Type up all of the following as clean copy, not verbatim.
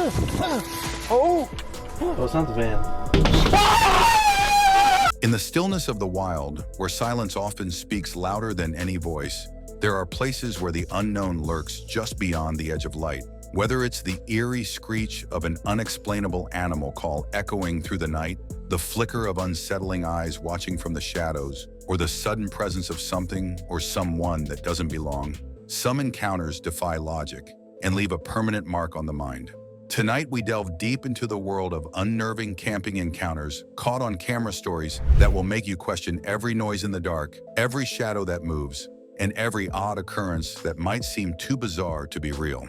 Oh, it's not the van. In the stillness of the wild, where silence often speaks louder than any voice, there are places where the unknown lurks just beyond the edge of light. Whether it's the eerie screech of an unexplainable animal call echoing through the night, the flicker of unsettling eyes watching from the shadows, or the sudden presence of something or someone that doesn't belong, some encounters defy logic and leave a permanent mark on the mind. Tonight, we delve deep into the world of unnerving camping encounters, caught on camera stories that will make you question every noise in the dark, every shadow that moves, and every odd occurrence that might seem too bizarre to be real.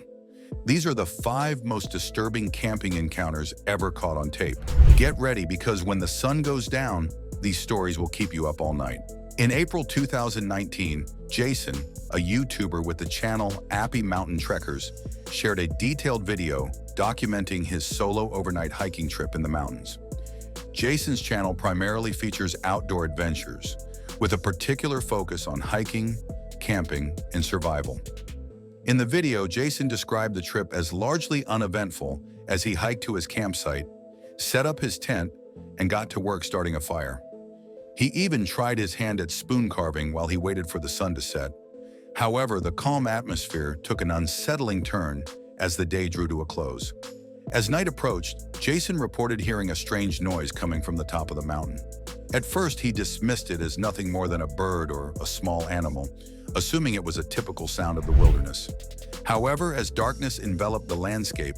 These are the 5 most disturbing camping encounters ever caught on tape. Get ready, because when the sun goes down, these stories will keep you up all night. In April 2019, Jason, a YouTuber with the channel Appy Mountain Trekkers, shared a detailed video documenting his solo overnight hiking trip in the mountains. Jason's channel primarily features outdoor adventures, with a particular focus on hiking, camping, and survival. In the video, Jason described the trip as largely uneventful as he hiked to his campsite, set up his tent, and got to work starting a fire. He even tried his hand at spoon carving while he waited for the sun to set. However, the calm atmosphere took an unsettling turn as the day drew to a close. As night approached, Jason reported hearing a strange noise coming from the top of the mountain. At first, he dismissed it as nothing more than a bird or a small animal, assuming it was a typical sound of the wilderness. However, as darkness enveloped the landscape,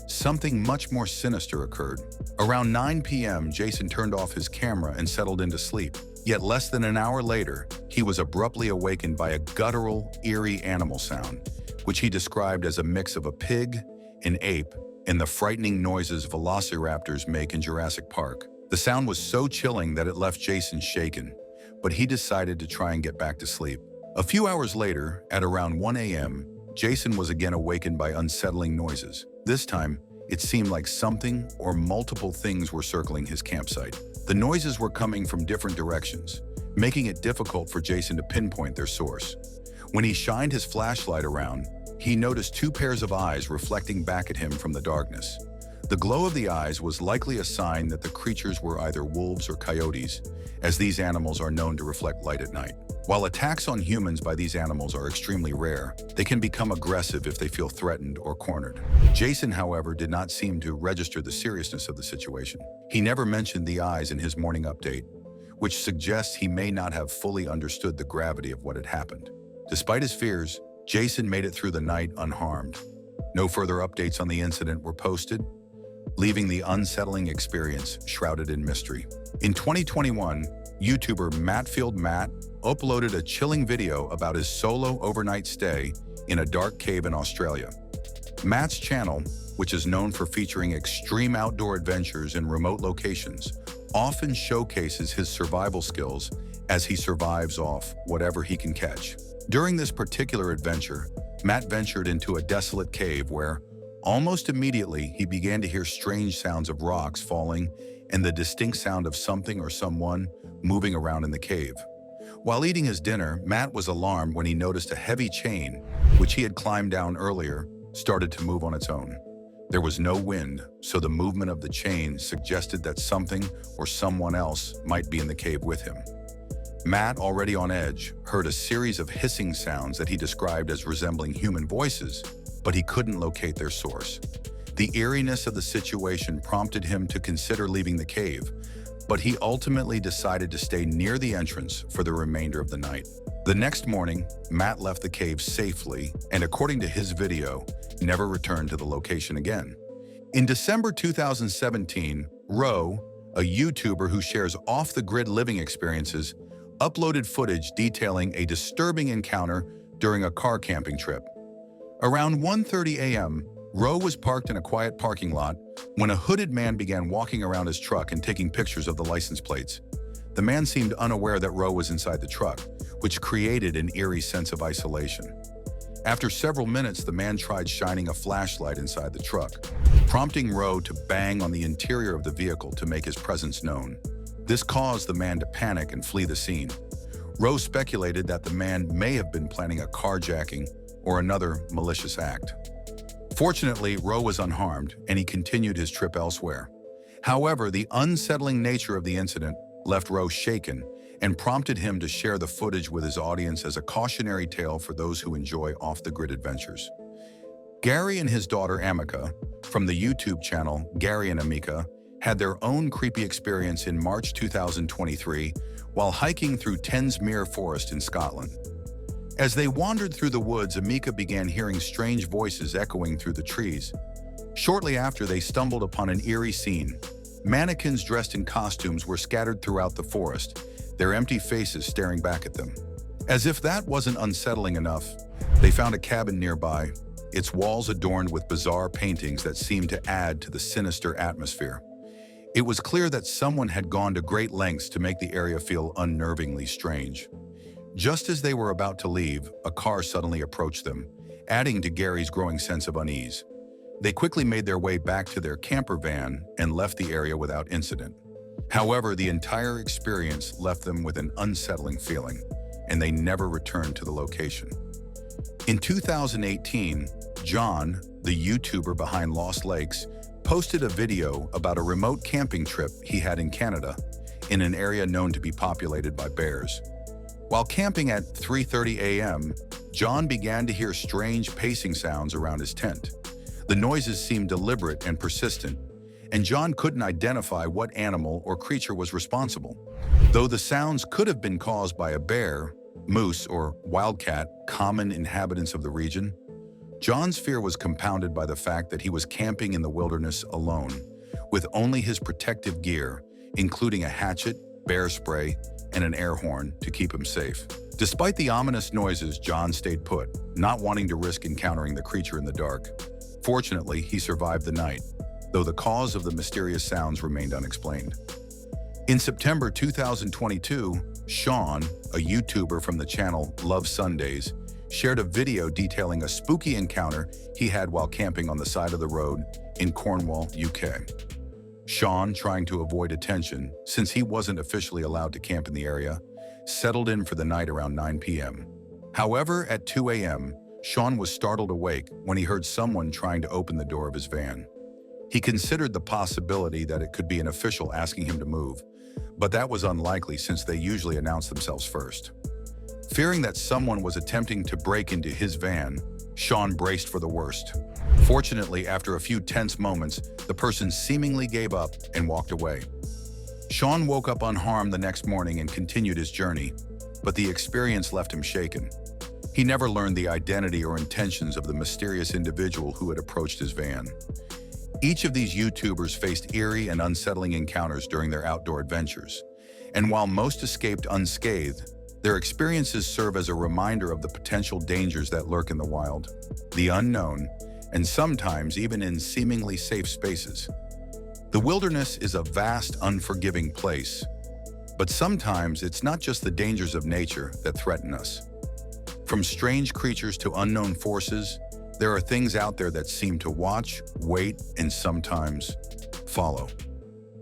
something much more sinister occurred. Around 9 p.m., Jason turned off his camera and settled into sleep. Yet less than an hour later, he was abruptly awakened by a guttural, eerie animal sound, which he described as a mix of a pig, an ape, and the frightening noises velociraptors make in Jurassic Park. The sound was so chilling that it left Jason shaken, but he decided to try and get back to sleep. A few hours later, at around 1 a.m., Jason was again awakened by unsettling noises. This time, it seemed like something or multiple things were circling his campsite. The noises were coming from different directions, making it difficult for Jason to pinpoint their source. When he shined his flashlight around, he noticed 2 pairs of eyes reflecting back at him from the darkness. The glow of the eyes was likely a sign that the creatures were either wolves or coyotes, as these animals are known to reflect light at night. While attacks on humans by these animals are extremely rare, they can become aggressive if they feel threatened or cornered. Jason, however, did not seem to register the seriousness of the situation. He never mentioned the eyes in his morning update, which suggests he may not have fully understood the gravity of what had happened. Despite his fears, Jason made it through the night unharmed. No further updates on the incident were posted, leaving the unsettling experience shrouded in mystery. In 2021, YouTuber Matt uploaded a chilling video about his solo overnight stay in a dark cave in Australia. Matt's channel, which is known for featuring extreme outdoor adventures in remote locations, often showcases his survival skills as he survives off whatever he can catch. During this particular adventure, Matt ventured into a desolate cave where, almost immediately, he began to hear strange sounds of rocks falling and the distinct sound of something or someone moving around in the cave. While eating his dinner, Matt was alarmed when he noticed a heavy chain, which he had climbed down earlier, started to move on its own. There was no wind, so the movement of the chain suggested that something or someone else might be in the cave with him. Matt, already on edge, heard a series of hissing sounds that he described as resembling human voices, but he couldn't locate their source. The eeriness of the situation prompted him to consider leaving the cave, but he ultimately decided to stay near the entrance for the remainder of the night. The next morning, Matt left the cave safely and, according to his video, never returned to the location again. In December 2017, Ro, a YouTuber who shares off-the-grid living experiences, uploaded footage detailing a disturbing encounter during a car camping trip. Around 1:30 a.m., Ro was parked in a quiet parking lot when a hooded man began walking around his truck and taking pictures of the license plates. The man seemed unaware that Ro was inside the truck, which created an eerie sense of isolation. After several minutes, the man tried shining a flashlight inside the truck, prompting Ro to bang on the interior of the vehicle to make his presence known. This caused the man to panic and flee the scene. Ro speculated that the man may have been planning a carjacking or another malicious act. Fortunately, Rowe was unharmed, and he continued his trip elsewhere. However, the unsettling nature of the incident left Rowe shaken and prompted him to share the footage with his audience as a cautionary tale for those who enjoy off-the-grid adventures. Gary and his daughter Amika, from the YouTube channel Gary and Amika, had their own creepy experience in March 2023 while hiking through Tensmere Forest in Scotland. As they wandered through the woods, Amika began hearing strange voices echoing through the trees. Shortly after, they stumbled upon an eerie scene. Mannequins dressed in costumes were scattered throughout the forest, their empty faces staring back at them. As if that wasn't unsettling enough, they found a cabin nearby, its walls adorned with bizarre paintings that seemed to add to the sinister atmosphere. It was clear that someone had gone to great lengths to make the area feel unnervingly strange. Just as they were about to leave, a car suddenly approached them, adding to Gary's growing sense of unease. They quickly made their way back to their camper van and left the area without incident. However, the entire experience left them with an unsettling feeling, and they never returned to the location. In 2018, John, the YouTuber behind Lost Lakes, posted a video about a remote camping trip he had in Canada, in an area known to be populated by bears. While camping at 3:30 a.m., John began to hear strange pacing sounds around his tent. The noises seemed deliberate and persistent, and John couldn't identify what animal or creature was responsible. Though the sounds could have been caused by a bear, moose, or wildcat, common inhabitants of the region, John's fear was compounded by the fact that he was camping in the wilderness alone, with only his protective gear, including a hatchet, bear spray, and an air horn to keep him safe. Despite the ominous noises, John stayed put, not wanting to risk encountering the creature in the dark. Fortunately, he survived the night, though the cause of the mysterious sounds remained unexplained. In September 2022, Sean, a YouTuber from the channel Love Sundays, shared a video detailing a spooky encounter he had while camping on the side of the road in Cornwall, UK. Sean, trying to avoid attention since he wasn't officially allowed to camp in the area, settled in for the night around 9 p.m. However, at 2 a.m., Sean was startled awake when he heard someone trying to open the door of his van. He considered the possibility that it could be an official asking him to move, but that was unlikely since they usually announce themselves first. Fearing that someone was attempting to break into his van, Sean braced for the worst. Fortunately, after a few tense moments, the person seemingly gave up and walked away. Sean woke up unharmed the next morning and continued his journey, but the experience left him shaken. He never learned the identity or intentions of the mysterious individual who had approached his van. Each of these YouTubers faced eerie and unsettling encounters during their outdoor adventures, and while most escaped unscathed, their experiences serve as a reminder of the potential dangers that lurk in the wild, the unknown, and sometimes even in seemingly safe spaces. The wilderness is a vast, unforgiving place, but sometimes it's not just the dangers of nature that threaten us. From strange creatures to unknown forces, there are things out there that seem to watch, wait, and sometimes follow.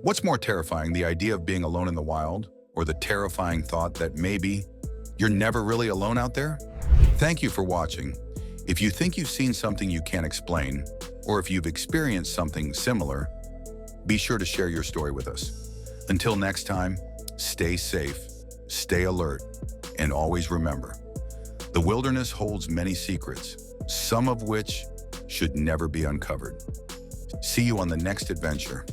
What's more terrifying, the idea of being alone in the wild, or the terrifying thought that maybe you're never really alone out there? Thank you for watching. If you think you've seen something you can't explain, or if you've experienced something similar, be sure to share your story with us. Until next time, stay safe, stay alert, and always remember, the wilderness holds many secrets, some of which should never be uncovered. See you on the next adventure.